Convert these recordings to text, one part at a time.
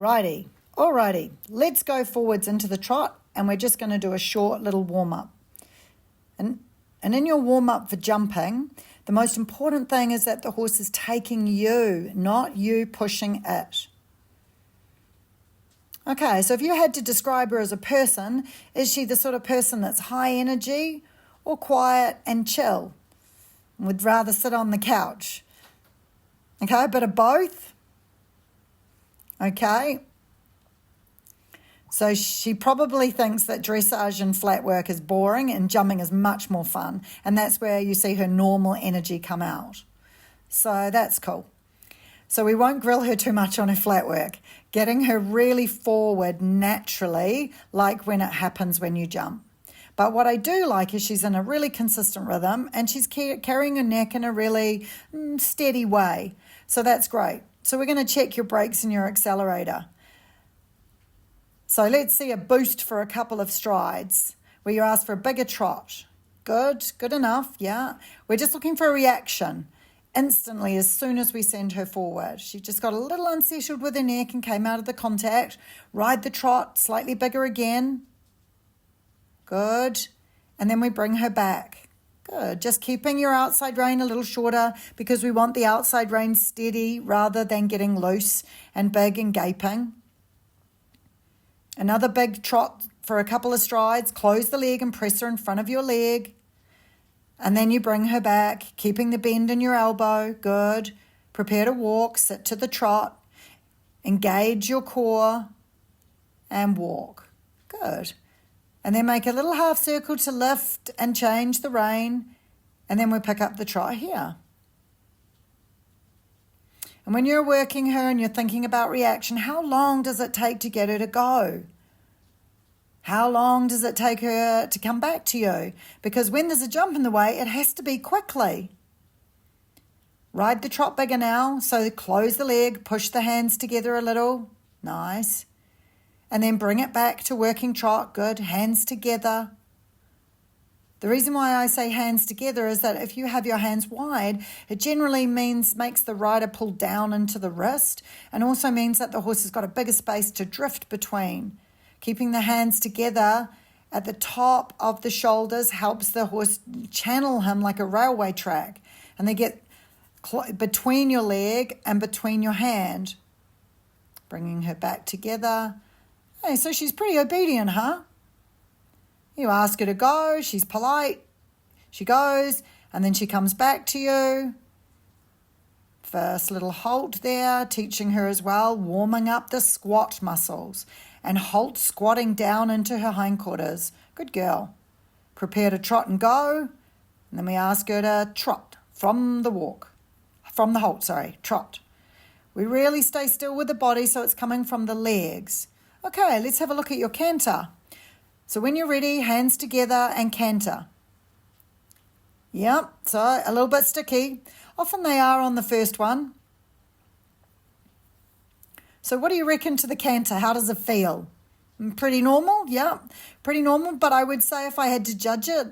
Alrighty, let's go forwards into the trot, and we're just going to do a short little warm-up. And in your warm-up for jumping, the most important thing is that the horse is taking you, not you pushing it. Okay, so if you had to describe her as a person, is she the sort of person that's high energy or quiet and chill? Would rather sit on the couch? Okay, a bit of both? Okay. So she probably thinks that dressage and flat work is boring and jumping is much more fun. And that's where you see her normal energy come out. So that's cool. So we won't grill her too much on her flat work. Getting her really forward naturally, like when it happens when you jump. But what I do like is she's in a really consistent rhythm and she's carrying her neck in a really steady way. So that's great. So we're going to check your brakes and your accelerator. So let's see a boost for a couple of strides where you ask for a bigger trot. Good enough, yeah. We're just looking for a reaction instantly as soon as we send her forward. She just got a little unsettled with her neck and came out of the contact. Ride the trot, slightly bigger again. Good. And then we bring her back. Good. Just keeping your outside rein a little shorter because we want the outside rein steady rather than getting loose and big and gaping. Another big trot for a couple of strides. Close the leg and press her in front of your leg. And then you bring her back, keeping the bend in your elbow. Good. Prepare to walk. Sit to the trot. Engage your core and walk. Good. And then make a little half circle to lift and change the rein. And then we pick up the trot here. And when you're working her and you're thinking about reaction, how long does it take to get her to go? How long does it take her to come back to you? Because when there's a jump in the way, it has to be quickly. Ride the trot bigger now. So close the leg, push the hands together a little. Nice. And then bring it back to working trot. Good. Hands together. The reason why I say hands together is that if you have your hands wide, it generally makes the rider pull down into the wrist and also means that the horse has got a bigger space to drift between. Keeping the hands together at the top of the shoulders helps the horse channel him like a railway track. And they get between your leg and between your hand. Bringing her back together. Hey, so she's pretty obedient, huh? You ask her to go, she's polite, she goes, and then she comes back to you. First little halt there, teaching her as well, warming up the squat muscles. And halt squatting down into her hindquarters. Good girl. Prepare to trot and go. And then we ask her to trot from the trot. We really stay still with the body so it's coming from the legs. Okay, let's have a look at your canter. So when you're ready, hands together and canter. Yep, so a little bit sticky. Often they are on the first one. So what do you reckon to the canter? How does it feel? Pretty normal? Yeah, pretty normal. But I would say if I had to judge it,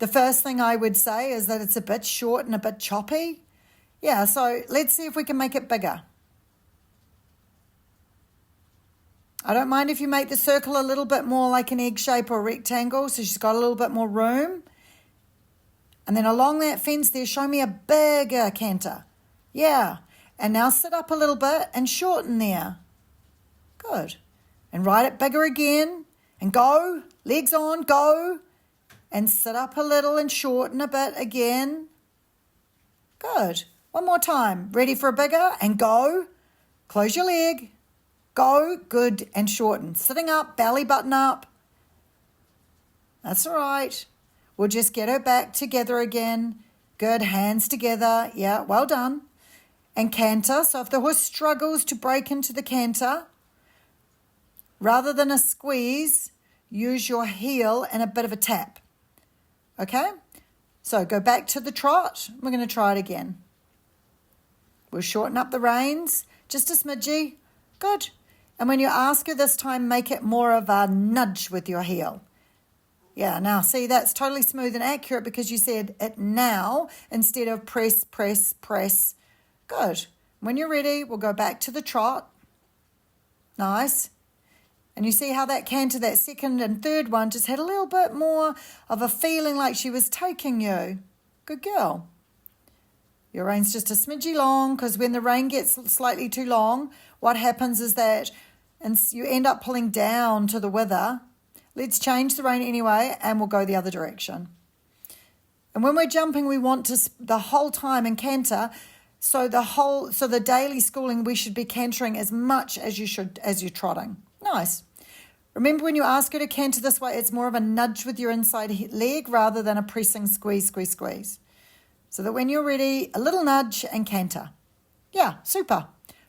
the first thing I would say is that it's a bit short and a bit choppy. Yeah, so let's see if we can make it bigger. I don't mind if you make the circle a little bit more like an egg shape or rectangle, so she's got a little bit more room. And then along that fence there, show me a bigger canter. Yeah. And now sit up a little bit and shorten there. Good. And ride it bigger again. And go. Legs on. Go. And sit up a little and shorten a bit again. Good. One more time. Ready for a bigger and go. Close your leg. Go. Good. And shorten. Sitting up. Belly button up. That's all right. We'll just get her back together again. Good. Hands together. Yeah. Well done. And canter. So if the horse struggles to break into the canter, rather than a squeeze, use your heel and a bit of a tap. Okay? So go back to the trot. We're going to try it again. We'll shorten up the reins, just a smidgy. Good. And when you ask her this time, make it more of a nudge with your heel. Yeah, now see, that's totally smooth and accurate because you said it now instead of press, press, press. Good. When you're ready, we'll go back to the trot. Nice. And you see how that canter, that second and third one, just had a little bit more of a feeling like she was taking you. Good girl. Your reign's just a smidgy long, because when the rein gets slightly too long, what happens is that you end up pulling down to the wither. Let's change the rein anyway, and we'll go the other direction. And when we're jumping, we want to the whole time in canter. So the daily schooling, we should be cantering as much as you're trotting. Nice. Remember, when you ask her to canter this way, it's more of a nudge with your inside leg rather than a pressing squeeze, squeeze, squeeze. So that when you're ready, a little nudge and canter. Yeah, super.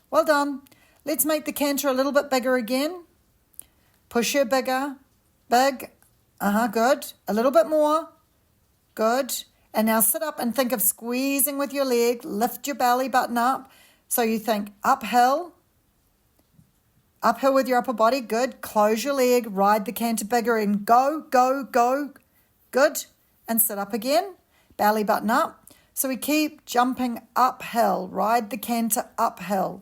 Well done. Let's make the canter a little bit bigger again. Push her bigger. Big. Good. A little bit more. Good. And now sit up and think of squeezing with your leg. Lift your belly button up. So you think uphill. Uphill with your upper body. Good. Close your leg. Ride the canter bigger and go, go, go. Good. And sit up again. Belly button up. So we keep jumping uphill. Ride the canter uphill.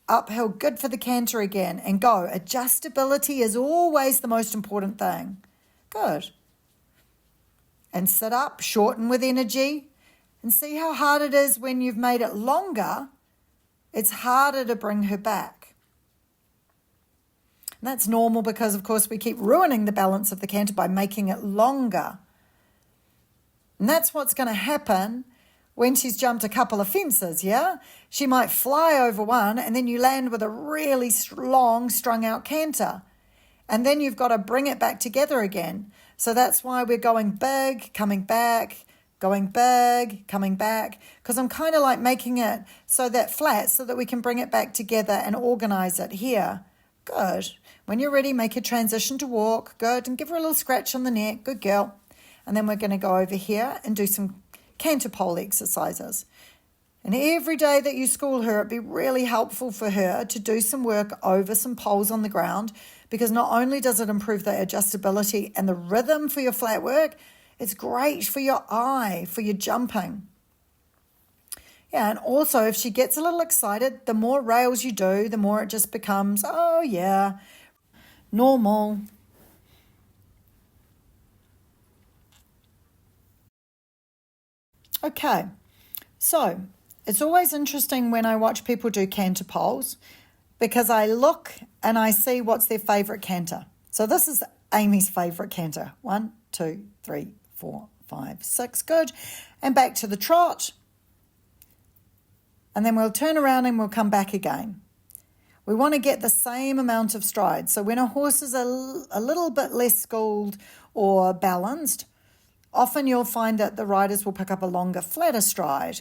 Uphill, good for the canter again. And go. Adjustability is always the most important thing. Good. And sit up, shorten with energy. And see how hard it is when you've made it longer. It's harder to bring her back. And that's normal because, of course, we keep ruining the balance of the canter by making it longer. And that's what's going to happen when she's jumped a couple of fences, yeah? She might fly over one and then you land with a really long strung out canter. And then you've got to bring it back together again. So that's why we're going big, coming back, going big, coming back. Because I'm kind of like making it so that flat so that we can bring it back together and organize it here. Good. When you're ready, make a transition to walk. Good. And give her a little scratch on the neck. Good girl. And then we're going to go over here and do some canter pole exercises. And every day that you school her, it'd be really helpful for her to do some work over some poles on the ground, because not only does it improve the adjustability and the rhythm for your flat work, it's great for your eye, for your jumping. Yeah, and also if she gets a little excited, the more rails you do, the more it just becomes, oh yeah, normal. Okay, so it's always interesting when I watch people do canter poles, because I look and I see what's their favourite canter. So this is Amy's favourite canter. 1, 2, 3, 4, 5, 6. Good. And back to the trot. And then we'll turn around and we'll come back again. We want to get the same amount of stride. So when a horse is a little bit less schooled or balanced, often you'll find that the riders will pick up a longer, flatter stride.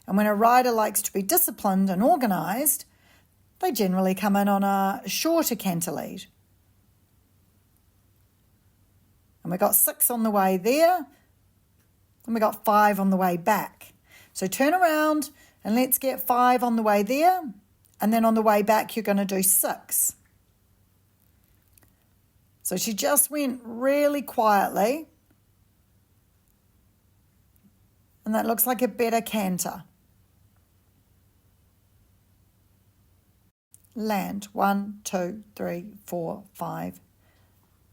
And when a rider likes to be disciplined and organised, they generally come in on a shorter canter lead. And we got 6 on the way there, and we got 5 on the way back. So turn around and let's get 5 on the way there, and then on the way back you're going to do 6. So she just went really quietly, and that looks like a better canter. Land. 1, 2, 3, 4, 5.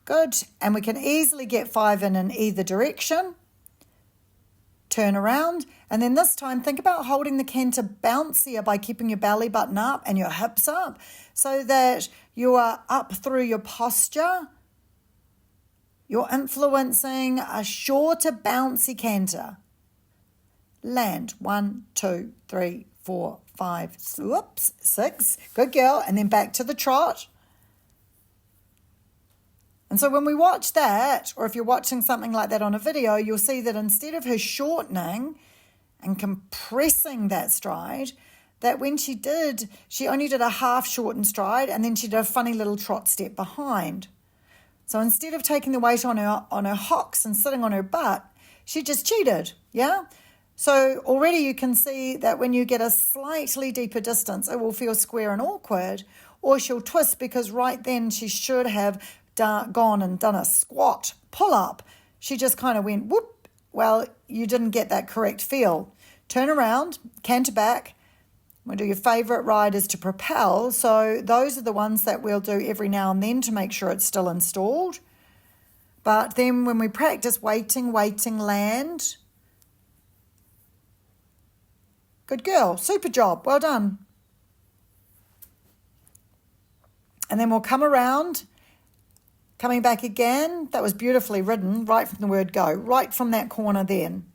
Good. And we can easily get 5 in either direction. Turn around. And then this time, think about holding the canter bouncier by keeping your belly button up and your hips up so that you are up through your posture. You're influencing a shorter, bouncy canter. Land. 1, 2, 3, 4, 5, whoops, 6. Good girl. And then back to the trot. And so when we watch that, or if you're watching something like that on a video, you'll see that instead of her shortening and compressing that stride, that when she only did a half shortened stride, and then she did a funny little trot step behind. So instead of taking the weight on her hocks and sitting on her butt, she just cheated, yeah? So already you can see that when you get a slightly deeper distance, it will feel square and awkward, or she'll twist because right then she should have gone and done a squat pull-up. She just kind of went, whoop. Well, you didn't get that correct feel. Turn around, canter back, We'll do your favourite riders to propel. So those are the ones that we'll do every now and then to make sure it's still installed. But then when we practice waiting, land. Good girl. Super job. Well done. And then we'll come around, coming back again. That was beautifully ridden, right from the word go, right from that corner then.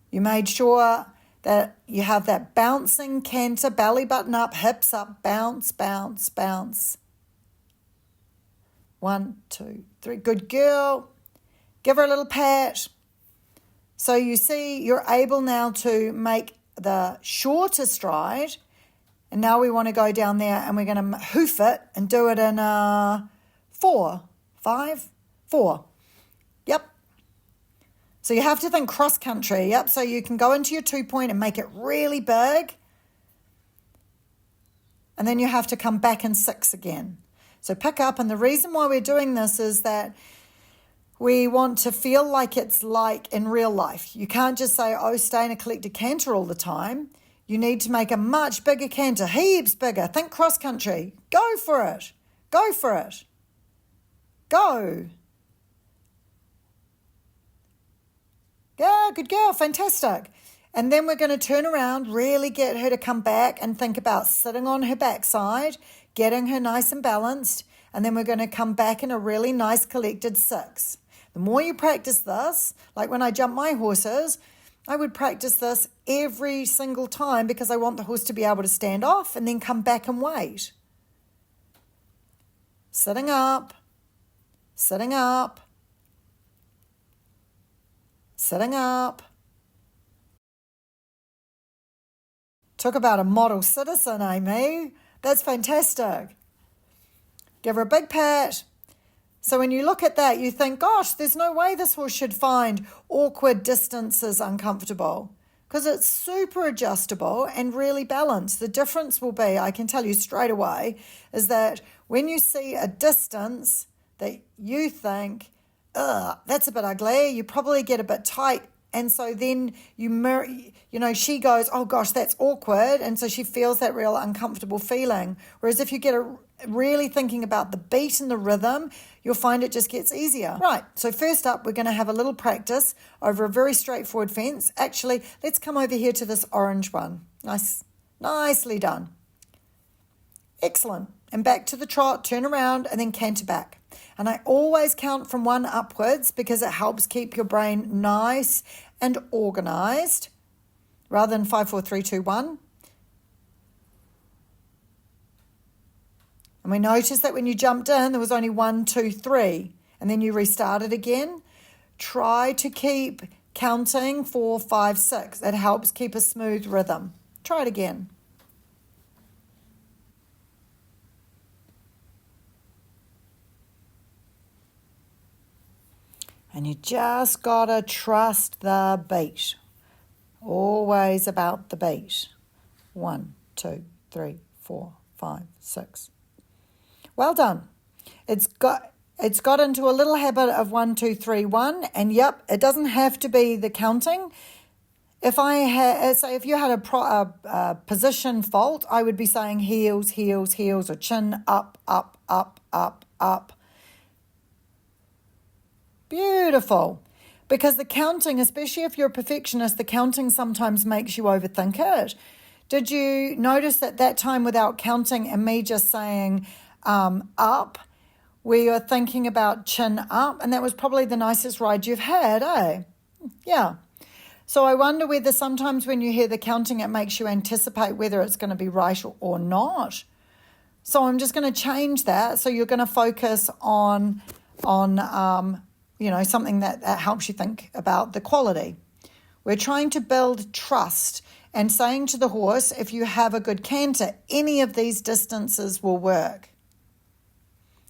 You made sure that you have that bouncing canter, belly button up, hips up, bounce, bounce, bounce. 1, 2, 3. Good girl. Give her a little pat. So you see you're able now to make the shorter stride. And now we want to go down there and we're going to hoof it and do it in 4, 5, 4. Yep. So you have to think cross country. Yep. So you can go into your 2-point and make it really big. And then you have to come back in 6 again. So pick up. And the reason why we're doing this is that we want to feel like it's like in real life. You can't just say, oh, stay in a collected canter all the time. You need to make a much bigger canter, heaps bigger. Think cross country. Go for it. Go for it. Go. Yeah, good girl. Fantastic. And then we're going to turn around, really get her to come back and think about sitting on her backside, getting her nice and balanced. And then we're going to come back in a really nice collected 6. The more you practice this, like when I jump my horses, I would practice this every single time because I want the horse to be able to stand off and then come back and wait. Sitting up, sitting up, sitting up. Talk about a model citizen, Amy. That's fantastic. Give her a big pat. So when you look at that, you think, gosh, there's no way this horse should find awkward distances uncomfortable because it's super adjustable and really balanced. The difference will be, I can tell you straight away, is that when you see a distance that you think, that's a bit ugly, you probably get a bit tight. And so then she goes, oh gosh, that's awkward. And so she feels that real uncomfortable feeling. Whereas if you get really thinking about the beat and the rhythm, you'll find it just gets easier. Right, so first up, we're going to have a little practice over a very straightforward fence. Actually, let's come over here to this orange one. Nicely done. Excellent. And back to the trot, turn around and then canter back. And I always count from 1 upwards because it helps keep your brain nice and organised rather than 5, 4, 3, 2, 1. And we noticed that when you jumped in, there was only 1, 2, 3, and then you restarted again. Try to keep counting 4, 5, 6. It helps keep a smooth rhythm. Try it again. And you just got to trust the beat. Always about the beat. 1, 2, 3, 4, 5, 6. Well done. It's got into a little habit of 1, 2, 3, 1. And yep, it doesn't have to be the counting. If you had a position fault, I would be saying heels, heels, heels, or chin up, up, up, up, up. Beautiful. Because the counting, especially if you're a perfectionist, the counting sometimes makes you overthink it. Did you notice that time without counting and me just saying up, we were thinking about chin up, and that was probably the nicest ride you've had, eh? Yeah. So I wonder whether sometimes when you hear the counting, it makes you anticipate whether it's going to be right or not. So I'm just going to change that. So you're going to focus on something that helps you think about the quality. We're trying to build trust and saying to the horse, if you have a good canter, any of these distances will work.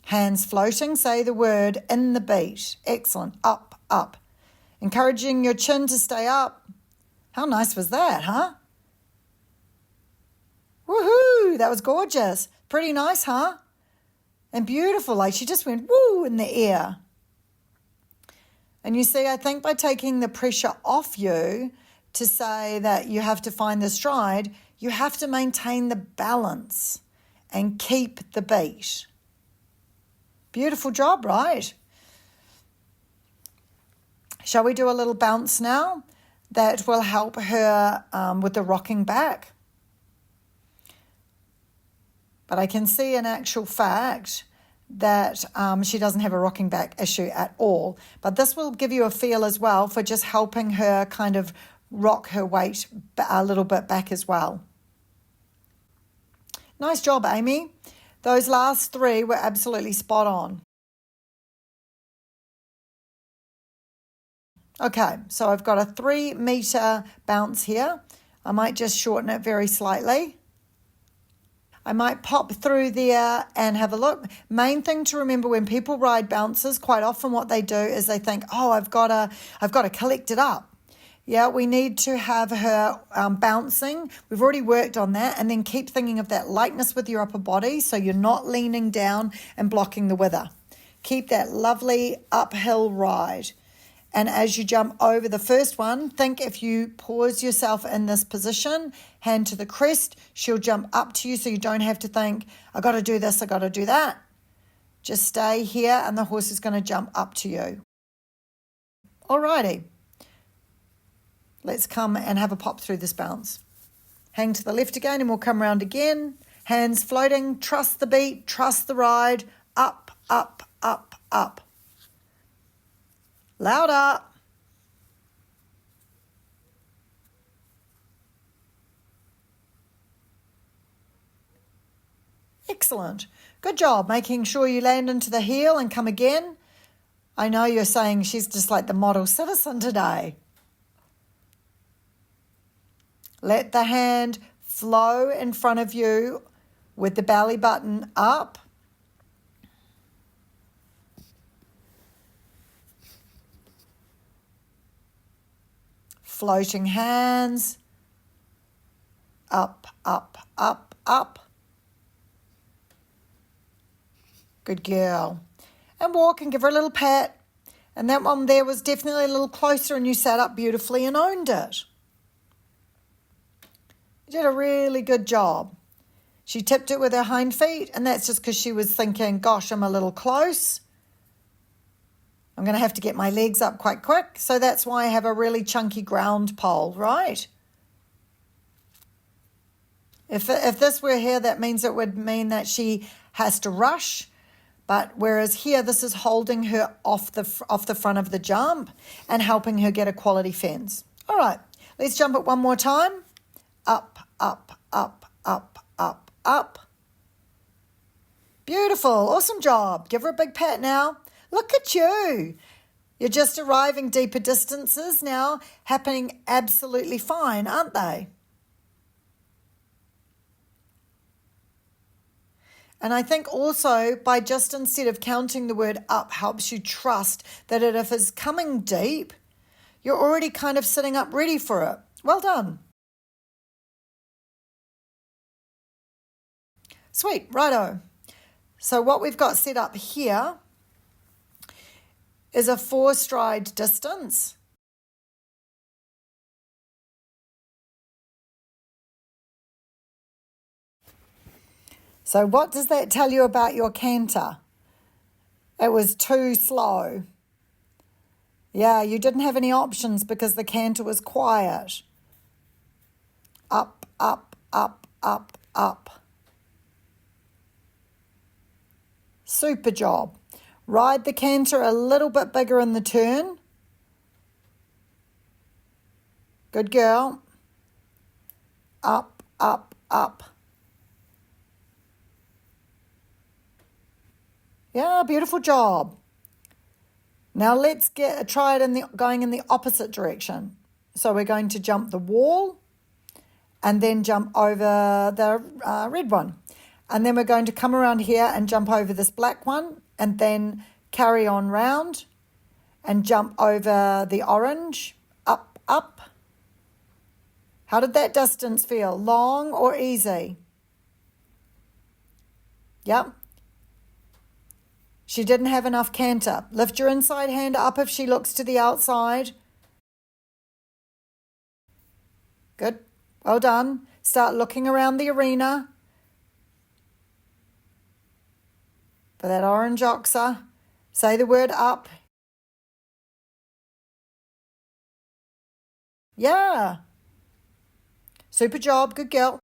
Hands floating, say the word in the beat. Excellent. Up, up. Encouraging your chin to stay up. How nice was that, huh? Woohoo! That was gorgeous. Pretty nice, huh? And beautiful. Like she just went woo in the air. And you see, I think by taking the pressure off you, to say that you have to find the stride. You have to maintain the balance and keep the beat. Beautiful job, right? Shall we do a little bounce now? That will help her with the rocking back. But I can see in actual fact that she doesn't have a rocking back issue at all. But this will give you a feel as well for just helping her kind of rock her weight a little bit back as well. Nice job, Amy. Those last three were absolutely spot on. Okay, so I've got a 3 meter bounce here. I might just shorten it very slightly. I might pop through there and have a look. Main thing to remember when people ride bounces, quite often what they do is they think, oh, I've got to collect it up. Yeah, we need to have her bouncing. We've already worked on that. And then keep thinking of that lightness with your upper body so you're not leaning down and blocking the wither. Keep that lovely uphill ride. And as you jump over the first one, think if you pause yourself in this position, hand to the crest, she'll jump up to you so you don't have to think, I got to do this, I got to do that. Just stay here and the horse is going to jump up to you. Alrighty. Let's come and have a pop through this bounce. Hang to the left again and we'll come round again. Hands floating, trust the beat, trust the ride, up, up, up, up. Louder. Excellent. Good job making sure you land into the heel and come again. I know you're saying she's just like the model citizen today. Let the hand flow in front of you with the belly button up. Floating hands. Up, up, up, up. Good girl. And walk and give her a little pat. And that one there was definitely a little closer and you sat up beautifully and owned it. You did a really good job. She tipped it with her hind feet, and that's just because she was thinking, gosh, I'm a little close. I'm going to have to get my legs up quite quick. So that's why I have a really chunky ground pole, right? If this were here, that means it would mean that she has to rush. But whereas here, this is holding her off the front of the jump and helping her get a quality fence. All right, let's jump it one more time. Up, up, up, up, up, up. Beautiful. Awesome job. Give her a big pat now. Look at you. You're just arriving deeper distances now, happening absolutely fine, aren't they? And I think also by just instead of counting the word up helps you trust that if it's coming deep, you're already kind of sitting up ready for it. Well done. Sweet, righto. So what we've got set up here is a 4-stride distance. So what does that tell you about your canter? It was too slow. Yeah, you didn't have any options because the canter was quiet. Up, up, up, up, up. Super job. Ride the canter a little bit bigger in the turn. Good girl. Up, up, up. Yeah, beautiful job. Now let's try it going in the opposite direction. So we're going to jump the wall and then jump over the red one. And then we're going to come around here and jump over this black one and then carry on round and jump over the orange, up, up. How did that distance feel? Long or easy? Yep. She didn't have enough canter. Lift your inside hand up if she looks to the outside. Good. Well done. Start looking around the arena for that orange oxer. Say the word up. Yeah. Super job. Good girl.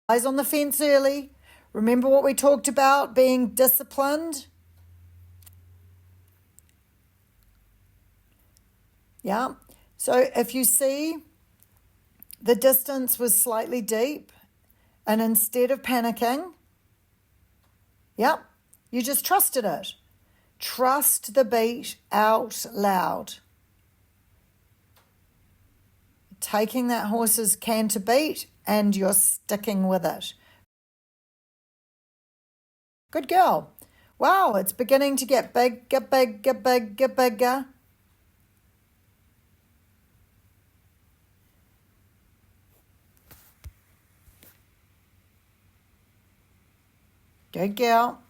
Eyes on the fence early. Remember what we talked about, being disciplined? Yeah. So if you see the distance was slightly deep, and instead of panicking, yep, you just trusted it. Trust the beat out loud. Taking that horse's canter beat and you're sticking with it. Good girl. Wow, it's beginning to get bigger, bigger, bigger, bigger. Good girl.